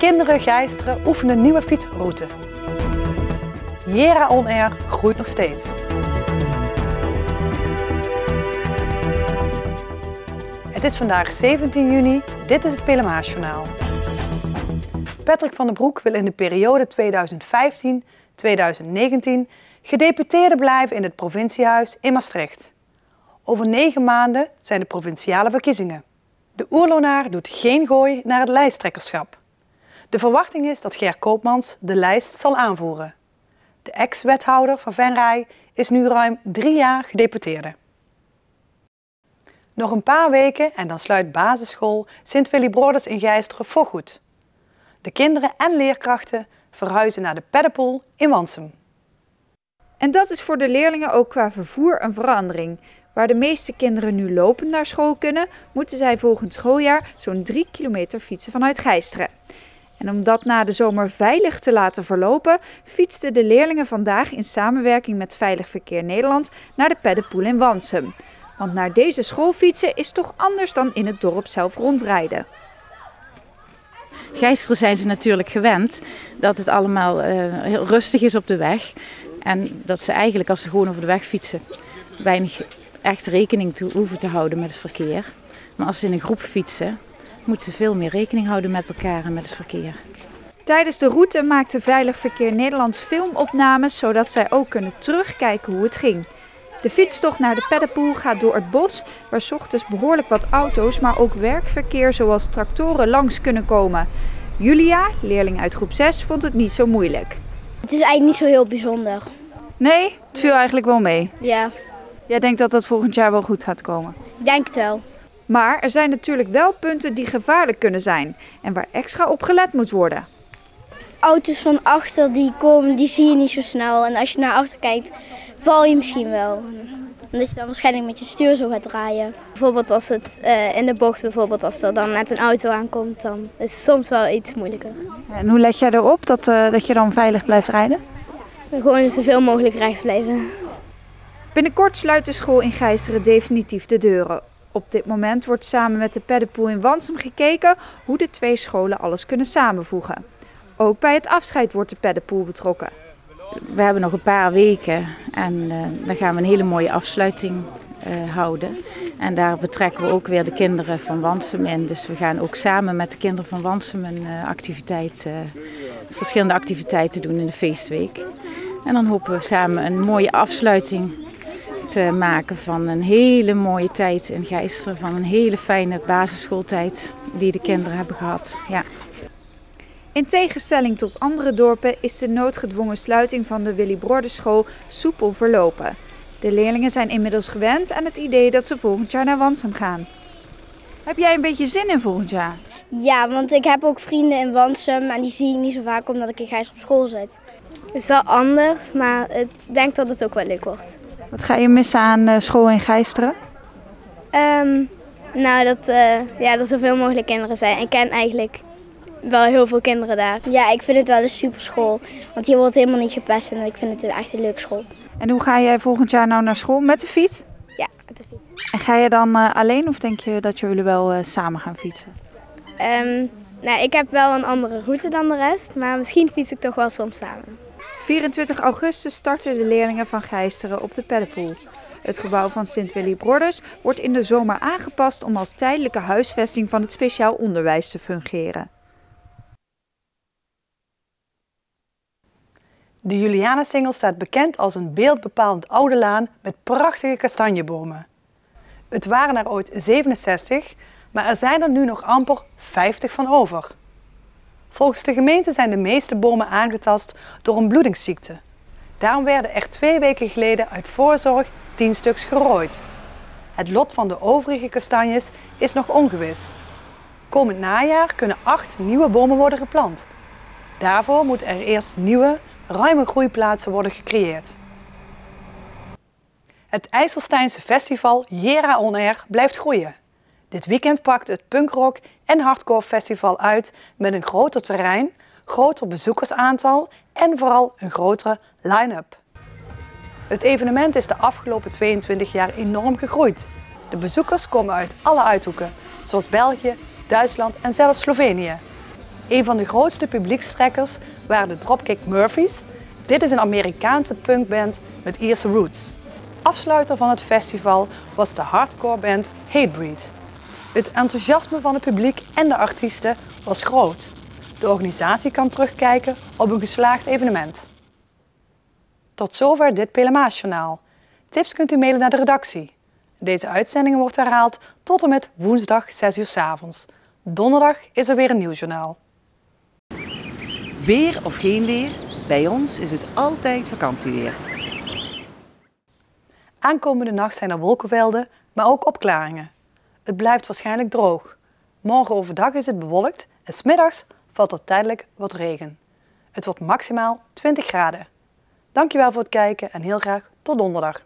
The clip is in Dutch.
Kinderen Gijsteren oefenen nieuwe fietsroute. Jera On Air groeit nog steeds. Het is vandaag 17 juni, dit is het Pelemaasjournaal. Patrick van den Broek wil in de periode 2015-2019 gedeputeerde blijven in het provinciehuis in Maastricht. Over 9 maanden zijn de provinciale verkiezingen. De Oerlonaar doet geen gooi naar het lijsttrekkerschap. De verwachting is dat Ger Koopmans de lijst zal aanvoeren. De ex-wethouder van Venray is nu ruim 3 jaar gedeputeerde. Nog een paar weken en dan sluit basisschool Sint Willibrordus in Gijsteren voorgoed. De kinderen en leerkrachten verhuizen naar de Peddepoel in Wansum. En dat is voor de leerlingen ook qua vervoer een verandering. Waar de meeste kinderen nu lopend naar school kunnen, moeten zij volgend schooljaar zo'n 3 kilometer fietsen vanuit Gijsteren. En om dat na de zomer veilig te laten verlopen, fietsten de leerlingen vandaag in samenwerking met Veilig Verkeer Nederland naar de Peddepoel in Wansum. Want naar deze school fietsen is toch anders dan in het dorp zelf rondrijden. Gijsteren zijn ze natuurlijk gewend dat het allemaal heel rustig is op de weg. En dat ze eigenlijk als ze gewoon over de weg fietsen weinig echt rekening hoeven te houden met het verkeer. Maar als ze in een groep fietsen, moeten ze veel meer rekening houden met elkaar en met het verkeer. Tijdens de route maakte Veilig Verkeer Nederland filmopnames, zodat zij ook kunnen terugkijken hoe het ging. De fietstocht naar de Peddepoel gaat door het bos, waar 's ochtends behoorlijk wat auto's, maar ook werkverkeer zoals tractoren langs kunnen komen. Julia, leerling uit groep 6, vond het niet zo moeilijk. Het is eigenlijk niet zo heel bijzonder. Nee, het viel eigenlijk wel mee. Ja, Jij denkt dat dat volgend jaar wel goed gaat komen? ik denk het wel. Maar er zijn natuurlijk wel punten die gevaarlijk kunnen zijn en waar extra op gelet moet worden. Auto's van achter die komen, die zie je niet zo snel. En als je naar achter kijkt, val je misschien wel. Omdat je dan waarschijnlijk met je stuur zo gaat draaien. Bijvoorbeeld als het in de bocht, als er dan net een auto aankomt, dan is het soms wel iets moeilijker. En hoe let jij erop dat je dan veilig blijft rijden? Gewoon zoveel mogelijk rechts blijven. Binnenkort sluit de school in Gijsteren definitief de deuren. Op dit moment wordt samen met de Peddepoel in Wansum gekeken hoe de 2 scholen alles kunnen samenvoegen. Ook bij het afscheid wordt de Peddepoel betrokken. We hebben nog een paar weken en dan gaan we een hele mooie afsluiting houden. En daar betrekken we ook weer de kinderen van Wansum in. Dus we gaan ook samen met de kinderen van Wansum verschillende activiteiten doen in de feestweek. En dan hopen we samen een mooie afsluiting te maken van een hele mooie tijd in Gijsteren. Van een hele fijne basisschooltijd die de kinderen hebben gehad. Ja. In tegenstelling tot andere dorpen is de noodgedwongen sluiting van de Willibrordusschool soepel verlopen. De leerlingen zijn inmiddels gewend aan het idee dat ze volgend jaar naar Wansum gaan. Heb jij een beetje zin in volgend jaar? Ja, want ik heb ook vrienden in Wansum en die zie ik niet zo vaak omdat ik in Gijsteren op school zit. Het is wel anders, maar ik denk dat het ook wel leuk wordt. Wat ga je missen aan school in Gijsteren? Dat er zoveel mogelijk kinderen zijn. Ik ken eigenlijk wel heel veel kinderen daar. Ja, ik vind het wel een superschool, want hier wordt helemaal niet gepest en ik vind het echt een leuke school. En hoe ga jij volgend jaar nou naar school? Met de fiets? Ja, met de fiets. En ga je dan alleen of denk je dat jullie wel samen gaan fietsen? Ik heb wel een andere route dan de rest, maar misschien fiets ik toch wel soms samen. 24 augustus starten de leerlingen van Gijsteren op de Peddepoel. Het gebouw van Sint Willibrordus wordt in de zomer aangepast om als tijdelijke huisvesting van het speciaal onderwijs te fungeren. De Julianensingel staat bekend als een beeldbepalend oude laan met prachtige kastanjebomen. Het waren er ooit 67, maar er zijn er nu nog amper 50 van over. Volgens de gemeente zijn de meeste bomen aangetast door een bloedingsziekte. Daarom werden er 2 weken geleden uit voorzorg 10 stuks gerooid. Het lot van de overige kastanjes is nog ongewis. Komend najaar kunnen 8 nieuwe bomen worden geplant. Daarvoor moeten er eerst nieuwe, ruime groeiplaatsen worden gecreëerd. Het IJsselsteinse festival Jera On Air blijft groeien. Dit weekend pakt het punkrock en hardcore festival uit met een groter terrein, groter bezoekersaantal en vooral een grotere line-up. Het evenement is de afgelopen 22 jaar enorm gegroeid. De bezoekers komen uit alle uithoeken, zoals België, Duitsland en zelfs Slovenië. Een van de grootste publiekstrekkers waren de Dropkick Murphys. Dit is een Amerikaanse punkband met Ierse roots. Afsluiter van het festival was de hardcore band Hatebreed. Het enthousiasme van het publiek en de artiesten was groot. De organisatie kan terugkijken op een geslaagd evenement. Tot zover dit Pelemaasjournaal. Tips kunt u mailen naar de redactie. Deze uitzending wordt herhaald tot en met woensdag 6 uur 's avonds. Donderdag is er weer een nieuwsjournaal. Weer of geen weer, bij ons is het altijd vakantieweer. Aankomende nacht zijn er wolkenvelden, maar ook opklaringen. Het blijft waarschijnlijk droog. Morgen overdag is het bewolkt en 's middags valt er tijdelijk wat regen. Het wordt maximaal 20 graden. Dankjewel voor het kijken en heel graag tot donderdag.